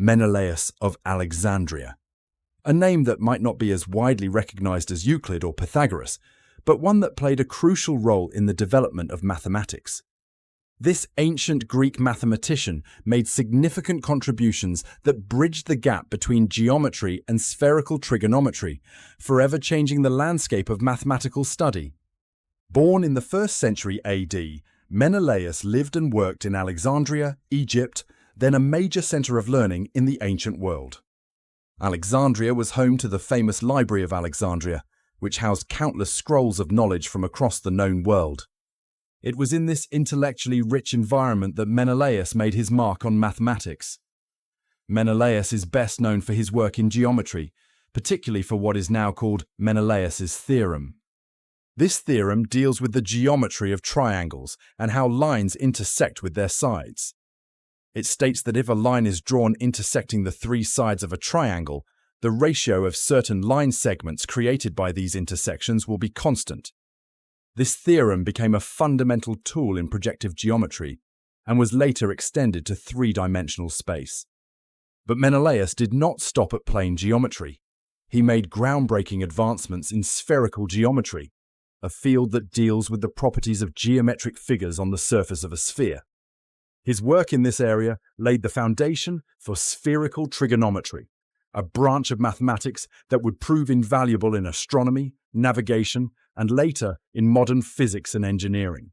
Menelaus of Alexandria, a name that might not be as widely recognized as Euclid or Pythagoras, but one that played a crucial role in the development of mathematics. This ancient Greek mathematician made significant contributions that bridged the gap between geometry and spherical trigonometry, forever changing the landscape of mathematical study. Born in the 1st century AD, Menelaus lived and worked in Alexandria, Egypt, then a major center of learning in the ancient world. Alexandria was home to the famous Library of Alexandria, which housed countless scrolls of knowledge from across the known world. It was in this intellectually rich environment that Menelaus made his mark on mathematics. Menelaus is best known for his work in geometry, particularly for what is now called Menelaus's theorem. This theorem deals with the geometry of triangles and how lines intersect with their sides. It states that if a line is drawn intersecting the 3 sides of a triangle, the ratio of certain line segments created by these intersections will be constant. This theorem became a fundamental tool in projective geometry and was later extended to 3-dimensional space. But Menelaus did not stop at plane geometry. He made groundbreaking advancements in spherical geometry, a field that deals with the properties of geometric figures on the surface of a sphere. His work in this area laid the foundation for spherical trigonometry, a branch of mathematics that would prove invaluable in astronomy, navigation, and later in modern physics and engineering.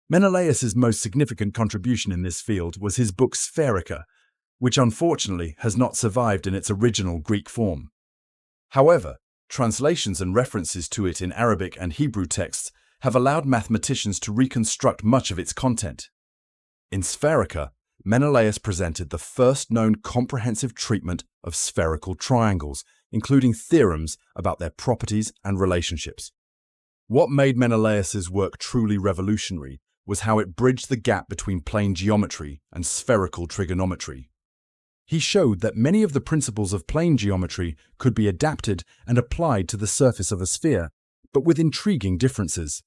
Menelaus's most significant contribution in this field was his book Spherica, which unfortunately has not survived in its original Greek form. However, translations and references to it in Arabic and Hebrew texts have allowed mathematicians to reconstruct much of its content. In Spherica, Menelaus presented the first known comprehensive treatment of spherical triangles, including theorems about their properties and relationships. What made Menelaus's work truly revolutionary was how it bridged the gap between plane geometry and spherical trigonometry. He showed that many of the principles of plane geometry could be adapted and applied to the surface of a sphere, but with intriguing differences.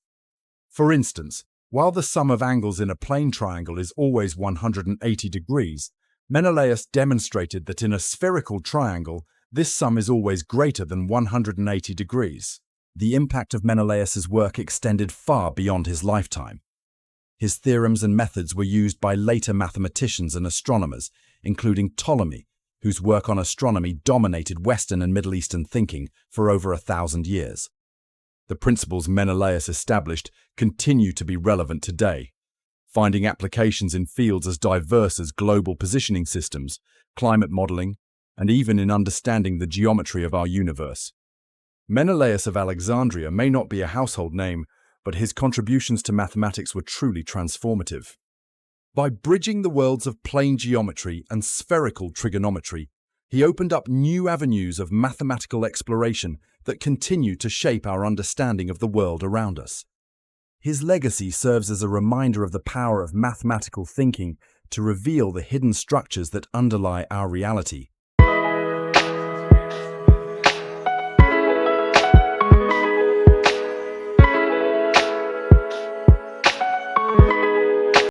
For instance, while the sum of angles in a plane triangle is always 180 degrees, Menelaus demonstrated that in a spherical triangle, this sum is always greater than 180 degrees. The impact of Menelaus's work extended far beyond his lifetime. His theorems and methods were used by later mathematicians and astronomers, including Ptolemy, whose work on astronomy dominated Western and Middle Eastern thinking for over 1,000 years. The principles Menelaus established continue to be relevant today, finding applications in fields as diverse as global positioning systems, climate modeling, and even in understanding the geometry of our universe. Menelaus of Alexandria may not be a household name, but his contributions to mathematics were truly transformative. By bridging the worlds of plane geometry and spherical trigonometry, he opened up new avenues of mathematical exploration that continue to shape our understanding of the world around us. His legacy serves as a reminder of the power of mathematical thinking to reveal the hidden structures that underlie our reality.